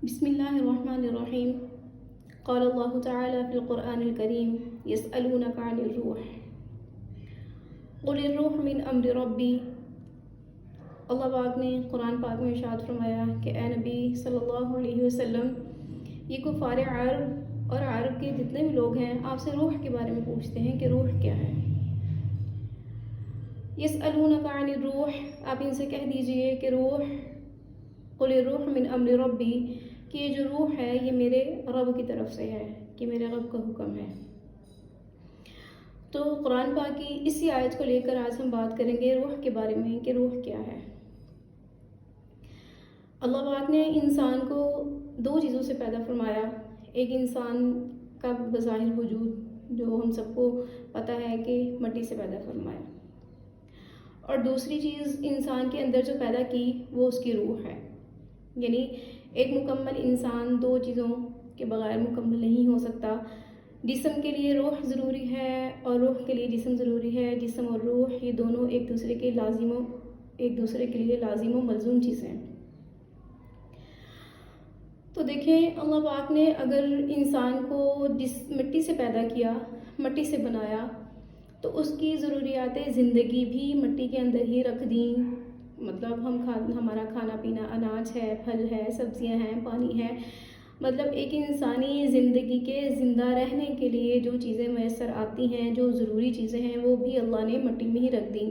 بسم الله الرحمن الرحيم. قال الله تعالى في القرآن الكريم: يسألونك عن الروح قل الروح من أمر ربي. اللہ پاک نے قرآن پاک میں ارشاد فرمایا کہ اے نبی صلی اللہ علیہ وسلم، یہ کفار عرب اور عرب کے جتنے بھی لوگ ہیں آپ سے روح کے بارے میں پوچھتے ہیں کہ روح کیا ہے۔ یسألونک عن الروح، آپ ان سے کہہ دیجئے کہ روح، قل الروح من امر ربی، کہ یہ جو روح ہے یہ میرے رب کی طرف سے ہے، کہ میرے رب کا حکم ہے۔ تو قرآن پاک کی اسی آیت کو لے کر آج ہم بات کریں گے روح کے بارے میں کہ روح کیا ہے۔ اللہ پاک نے انسان کو دو چیزوں سے پیدا فرمایا، ایک انسان کا بظاہر وجود جو ہم سب کو پتہ ہے کہ مٹی سے پیدا فرمایا، اور دوسری چیز انسان کے اندر جو پیدا کی وہ اس کی روح ہے۔ یعنی ایک مکمل انسان دو چیزوں کے بغیر مکمل نہیں ہو سکتا۔ جسم کے لیے روح ضروری ہے اور روح کے لیے جسم ضروری ہے۔ جسم اور روح یہ دونوں ایک دوسرے کے لیے لازم و ملزوم چیزیں ہیں۔ تو دیکھیں، اللہ پاک نے اگر انسان کو جس مٹی سے پیدا کیا، مٹی سے بنایا، تو اس کی ضروریات زندگی بھی مٹی کے اندر ہی رکھ دیں۔ مطلب ہمارا کھانا پینا، اناج ہے، پھل ہے، سبزیاں ہیں، پانی ہے، مطلب ایک انسانی زندگی کے زندہ رہنے کے لیے جو چیزیں میسر آتی ہیں، جو ضروری چیزیں ہیں، وہ بھی اللہ نے مٹی میں ہی رکھ دیں۔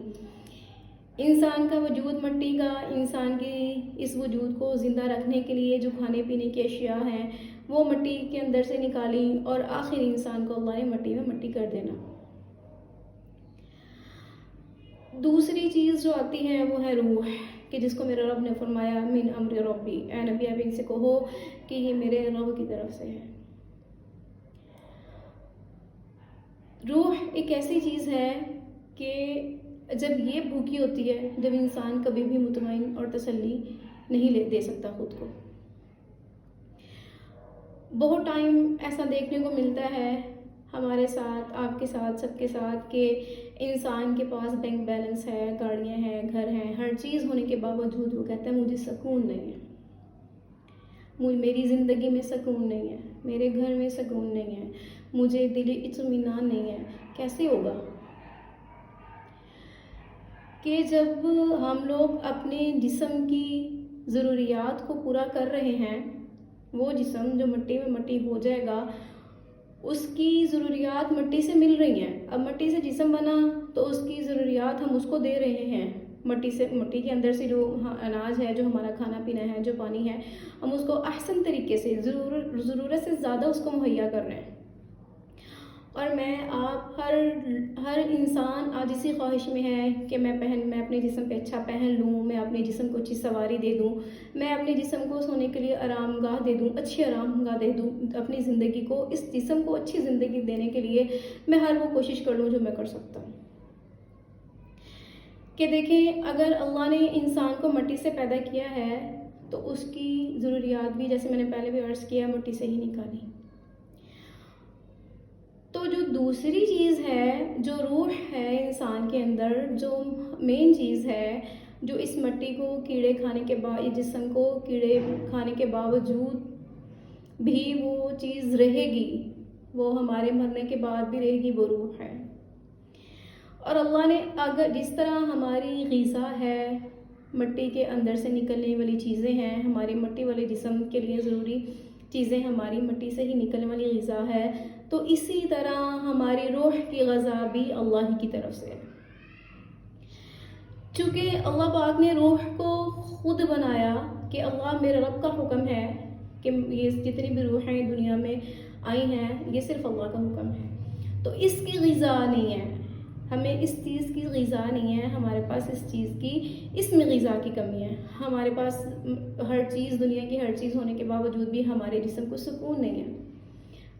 انسان کا وجود مٹی کا، انسان کی اس وجود کو زندہ رکھنے کے لیے جو کھانے پینے کی اشیاء ہیں وہ مٹی کے اندر سے نکالی، اور آخر انسان کو اللہ نے مٹی میں مٹی کر دینا۔ دوسری چیز جو آتی ہے وہ ہے روح، کہ جس کو میرے رب نے فرمایا من امر ربی، اے نبی آپ ان سے کہو کہ یہ میرے رب کی طرف سے ہے۔ روح ایک ایسی چیز ہے کہ جب یہ بھوکی ہوتی ہے، جب انسان کبھی بھی مطمئن اور تسلی نہیں دے سکتا خود کو۔ بہت ٹائم ایسا دیکھنے کو ملتا ہے ہمارے ساتھ، آپ کے ساتھ، سب کے ساتھ، کہ انسان کے پاس بینک بیلنس ہے، گاڑیاں ہیں، گھر ہیں، ہر چیز ہونے کے باوجود وہ کہتا ہے مجھے سکون نہیں ہے، میری زندگی میں سکون نہیں ہے، میرے گھر میں سکون نہیں ہے، مجھے دلی اطمینان نہیں ہے۔ کیسے ہوگا کہ جب ہم لوگ اپنے جسم کی ضروریات کو پورا کر رہے ہیں، وہ جسم جو مٹی میں مٹی ہو جائے گا، اس کی ضروریات مٹی سے مل رہی ہیں۔ اب مٹی سے جسم بنا تو اس کی ضروریات ہم اس کو دے رہے ہیں، مٹی کے اندر سے جو اناج ہے، جو ہمارا کھانا پینا ہے، جو پانی ہے، ہم اس کو احسن طریقے سے ضرورت سے زیادہ اس کو مہیا کر رہے ہیں۔ اور آپ ہر انسان آج اسی خواہش میں ہے کہ میں اپنے جسم پہ اچھا پہن لوں، میں اپنے جسم کو اچھی سواری دے دوں، میں اپنے جسم کو سونے کے لیے آرام گاہ دے دوں، اچھی آرام گاہ دے دوں، اپنی زندگی کو، اس جسم کو اچھی زندگی دینے کے لیے میں ہر وہ کوشش کر لوں جو میں کر سکتا ہوں۔ کہ دیکھیں، اگر اللہ نے انسان کو مٹی سے پیدا کیا ہے تو اس کی ضروریات بھی، جیسے میں نے پہلے بھی عرض کیا، مٹی سے ہی نکالی۔ تو جو دوسری چیز ہے، جو روح ہے انسان کے اندر، جو مین چیز ہے، جو اس مٹی کو کیڑے کھانے کے بعد، جسم کو کیڑے کھانے کے باوجود بھی وہ چیز رہے گی، وہ ہمارے مرنے کے بعد بھی رہے گی، وہ روح ہے۔ اور اللہ نے اگر جس طرح ہماری غذا ہے، مٹی کے اندر سے نکلنے والی چیزیں ہیں، ہمارے مٹی والے جسم کے لیے ضروری چیزیں ہماری مٹی سے ہی نکلنے والی غذا ہے، تو اسی طرح ہماری روح کی غذا بھی اللہ ہی کی طرف سے ہے۔ چونکہ اللہ پاک نے روح کو خود بنایا، کہ اللہ میرے رب کا حکم ہے کہ یہ جتنی بھی روحیں دنیا میں آئی ہیں یہ صرف اللہ کا حکم ہے، تو اس کی غذا نہیں ہے، ہمیں اس چیز کی غذا نہیں ہے، ہمارے پاس اس میں غذا کی کمی ہے۔ ہمارے پاس ہر چیز، دنیا کی ہر چیز ہونے کے باوجود بھی ہمارے جسم کو سکون نہیں ہے،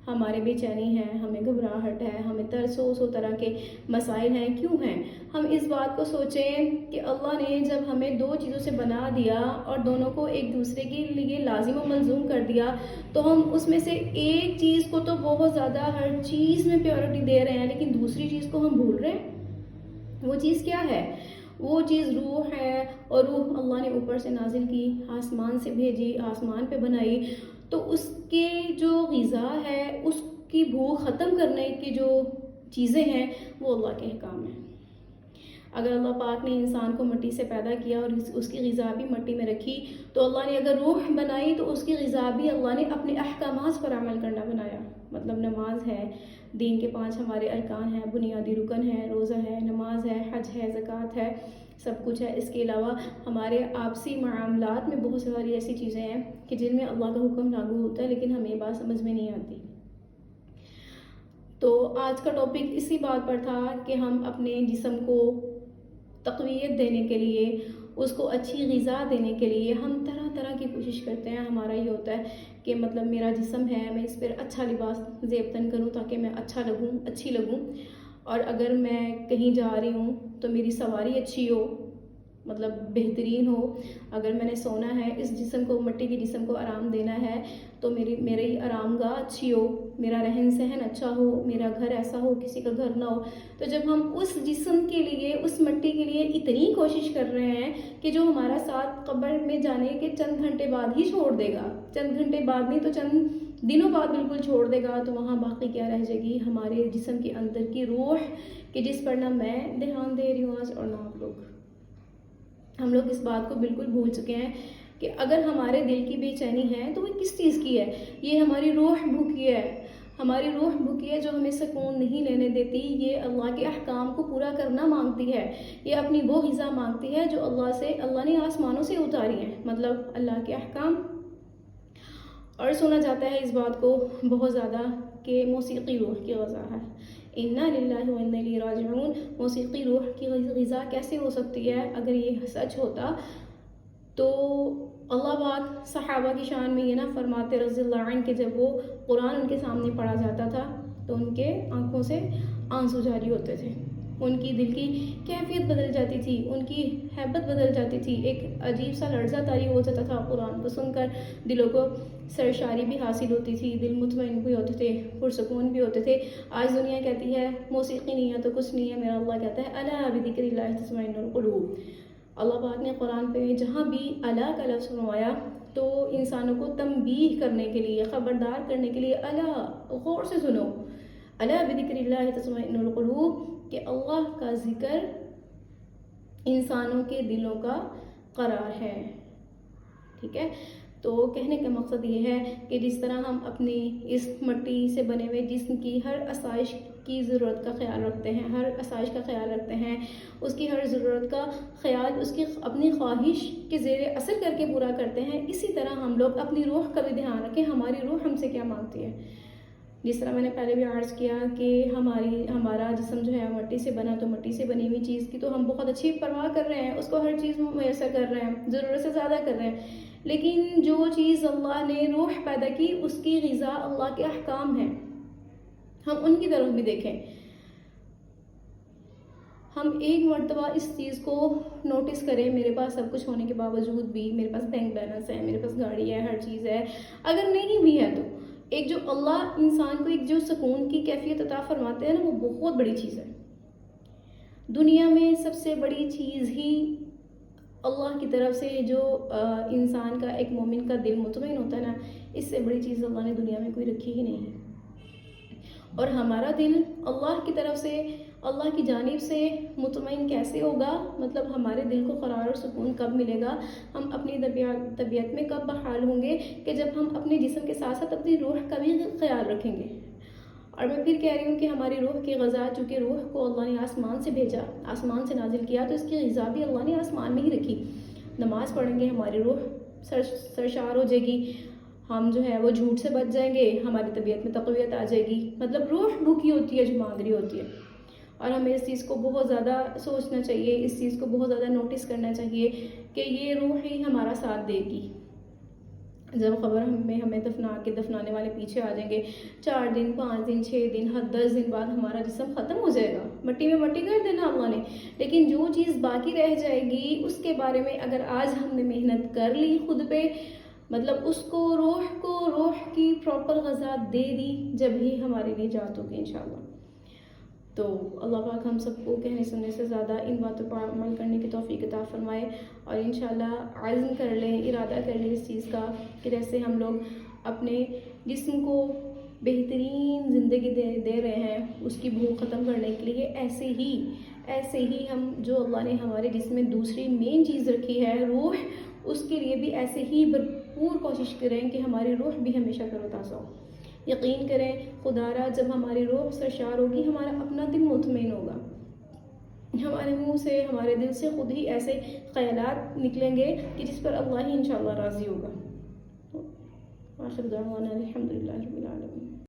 ہمارے بے چینی ہے، ہمیں گھبراہٹ ہے، ہمیں سو طرح کے مسائل ہیں۔ کیوں ہیں؟ ہم اس بات کو سوچیں کہ اللہ نے جب ہمیں دو چیزوں سے بنا دیا اور دونوں کو ایک دوسرے کے لیے لازم و ملزوم کر دیا، تو ہم اس میں سے ایک چیز کو تو بہت زیادہ ہر چیز میں پیورٹی دے رہے ہیں، لیکن دوسری چیز کو ہم بھول رہے ہیں۔ وہ چیز کیا ہے؟ وہ چیز روح ہے، اور روح اللہ نے اوپر سے نازل کی، آسمان سے بھیجی، آسمان پہ بنائی، تو اس کے جو غذا ہے، اس کی بھوک ختم کرنے کی جو چیزیں ہیں وہ اللہ کے احکام ہیں۔ اگر اللہ پاک نے انسان کو مٹی سے پیدا کیا اور اس کی غذا بھی مٹی میں رکھی، تو اللہ نے اگر روح بنائی تو اس کی غذا بھی اللہ نے اپنے احکامات پر عمل کرنا بنایا۔ مطلب نماز ہے، دین کے 5 ہمارے ارکان ہیں، بنیادی رکن ہے، روزہ ہے، نماز ہے، حج ہے، زکوٰۃ ہے، سب کچھ ہے۔ اس کے علاوہ ہمارے آپسی معاملات میں بہت ساری ایسی چیزیں ہیں کہ جن میں اللہ کا حکم لاگو ہوتا ہے، لیکن ہمیں یہ بات سمجھ میں نہیں آتی۔ تو آج کا ٹاپک اسی بات پر تھا کہ ہم اپنے جسم کو تقویت دینے کے لیے، اس کو اچھی غذا دینے کے لیے ہم طرح طرح کی کوشش کرتے ہیں۔ ہمارا یہ ہوتا ہے کہ مطلب میرا جسم ہے، میں اس پر اچھا لباس زیب تن کروں تاکہ میں اچھا لگوں، اچھی لگوں، اور اگر میں کہیں جا رہی ہوں تو میری سواری اچھی ہو، مطلب بہترین ہو۔ اگر میں نے سونا ہے، اس جسم کو، مٹی کے جسم کو آرام دینا ہے تو میری آرام گاہ اچھی ہو، میرا رہن سہن اچھا ہو، میرا گھر ایسا ہو کسی کا گھر نہ ہو۔ تو جب ہم اس جسم کے لیے، اس مٹی کے لیے اتنی کوشش کر رہے ہیں کہ جو ہمارا ساتھ قبر میں جانے کے چند گھنٹے بعد ہی چھوڑ دے گا، چند گھنٹے بعد نہیں تو چند دنوں بعد بالکل چھوڑ دے گا، تو وہاں باقی کیا رہ جائے گی؟ ہمارے جسم کے اندر کی روح، کہ جس پر نہ میں دھیان دے رہی ہوں آج اور نہ آپ لوگ۔ ہم لوگ اس بات کو بالکل بھول چکے ہیں کہ اگر ہمارے دل کی بے چینی ہے تو وہ کس چیز کی ہے؟ یہ ہماری روح بھوکی ہے، ہماری روح بھوکی ہے جو ہمیں سکون نہیں لینے دیتی۔ یہ اللہ کے احکام کو پورا کرنا مانگتی ہے، یہ اپنی وہ غذا مانگتی ہے جو اللہ نے آسمانوں سے اتاری ہیں، مطلب اللہ کے احکام۔ اور سنا جاتا ہے اس بات کو بہت زیادہ کہ موسیقی روح کی غذا ہے۔ انا للہ و انا الیہ راجعون۔ موسیقی روح کی غذا کیسے ہو سکتی ہے؟ اگر یہ سچ ہوتا تو اللہ پاک صحابہ کی شان میں یہ نہ فرماتے رضی اللہ عنہ کہ جب وہ قرآن ان کے سامنے پڑھا جاتا تھا تو ان کے آنکھوں سے آنسو جاری ہوتے تھے، ان کی دل کی کیفیت بدل جاتی تھی، ان کی ہیبت بدل جاتی تھی، ایک عجیب سا لرزہ طاری ہو جاتا تھا قرآن کو سن کر، دلوں کو سرشاری بھی حاصل ہوتی تھی، دل مطمئن بھی ہوتے تھے، پرسکون بھی ہوتے تھے۔ آج دنیا کہتی ہے موسیقی نہیں ہے تو کچھ نہیں ہے، میرا اللہ کہتا ہے الا بذکر اللہ تطمئن القلوب۔ اللہ پاک نے قرآن پہ جہاں بھی الا کا لفظ فرمایا تو انسانوں کو تنبیہ کرنے کے لیے، خبردار کرنے کے لیے، الا، غور سے سنو، الا بذکر اللہ تطمئن القلوب، کہ اللہ کا ذکر انسانوں کے دلوں کا قرار ہے۔ ٹھیک ہے، تو کہنے کا مقصد یہ ہے کہ جس طرح ہم اپنی اس مٹی سے بنے ہوئے جسم کی ہر آسائش کی ضرورت کا خیال رکھتے ہیں، ہر آسائش کا خیال رکھتے ہیں، اس کی ہر ضرورت کا خیال اس کی اپنی خواہش کے زیر اثر کر کے پورا کرتے ہیں، اسی طرح ہم لوگ اپنی روح کا بھی دھیان رکھیں، ہماری روح ہم سے کیا مانگتی ہے۔ جس طرح میں نے پہلے بھی عرض کیا کہ ہمارا جسم جو ہے مٹی سے بنا، تو مٹی سے بنی ہوئی چیز کی تو ہم بہت اچھی پرواہ کر رہے ہیں، اس کو ہر چیز میسر کر رہے ہیں، ضرورت سے زیادہ کر رہے ہیں، لیکن جو چیز اللہ نے روح پیدا کی اس کی غذا اللہ کے احکام ہیں، ہم ان کی طرف بھی دیکھیں۔ ہم ایک مرتبہ اس چیز کو نوٹس کریں، میرے پاس سب کچھ ہونے کے باوجود بھی، میرے پاس بینک بیلنس ہے، میرے پاس گاڑی ہے، ہر چیز ہے، اگر نہیں بھی ہے تو ایک جو اللہ انسان کو ایک جو سکون کی کیفیت عطا فرماتے ہیں نا، وہ بہت بڑی چیز ہے۔ دنیا میں سب سے بڑی چیز ہی اللہ کی طرف سے جو انسان کا، ایک مومن کا دل مطمئن ہوتا ہے نا، اس سے بڑی چیز اللہ نے دنیا میں کوئی رکھی ہی نہیں۔ اور ہمارا دل اللہ کی طرف سے، اللہ کی جانب سے مطمئن کیسے ہوگا؟ مطلب ہمارے دل کو قرار اور سکون کب ملے گا؟ ہم اپنی طبیعت میں کب بحال ہوں گے؟ کہ جب ہم اپنے جسم کے ساتھ ساتھ اپنی روح کا بھی خیال رکھیں گے۔ اور میں پھر کہہ رہی ہوں کہ ہماری روح کی غذا، چونکہ روح کو اللہ نے آسمان سے بھیجا، آسمان سے نازل کیا، تو اس کی غذا بھی اللہ نے آسمان میں ہی رکھی۔ نماز پڑھیں گے ہماری روح سرشار ہو جائے گی، ہم جو ہے وہ جھوٹ سے بچ جائیں گے، ہماری طبیعت میں تقویت آ جائے گی۔ مطلب روح بھوکی ہوتی ہے جو مانگ رہی ہوتی ہے، اور ہمیں اس چیز کو بہت زیادہ سوچنا چاہیے، اس چیز کو بہت زیادہ نوٹس کرنا چاہیے کہ یہ روح ہی ہمارا ساتھ دے گی۔ جب خبر میں ہمیں دفنانے والے پیچھے آ جائیں گے، 4 دن 5 دن 6 دن 10 دن بعد ہمارا جسم ختم ہو جائے گا، مٹی میں مٹی کر دینا اللہ نے، لیکن جو چیز باقی رہ جائے گی اس کے بارے میں اگر آج ہم نے محنت کر لی خود پہ، مطلب اس کو روح کی پراپر غذا دے دی، جب ہی ہمارے لیے جات ہوگی انشاءاللہ۔ تو اللہ پاک ہم سب کو کہنے سننے سے زیادہ ان باتوں پر عمل کرنے کی توفیق عطا فرمائے، اور انشاءاللہ عزم کر لیں، ارادہ کر لیں اس چیز کا کہ جیسے ہم لوگ اپنے جسم کو بہترین زندگی دے رہے ہیں اس کی بھوک ختم کرنے کے لیے، ایسے ہی ہم جو اللہ نے ہمارے جسم میں دوسری مین چیز رکھی ہے روح، اس کے لیے بھی ایسے ہی بھرپور کوشش کریں کہ ہماری روح بھی ہمیشہ تر و تازہ ہو۔ یقین کریں خدا را جب ہماری روح سرشار ہوگی ہمارا اپنا دل مطمئن ہوگا، ہمارے منہ سے ہمارے دل سے خود ہی ایسے خیالات نکلیں گے کہ جس پر اللہ ہی انشاءاللہ راضی ہوگا۔ آخر دعوانا الحمدللہ رب العالمین۔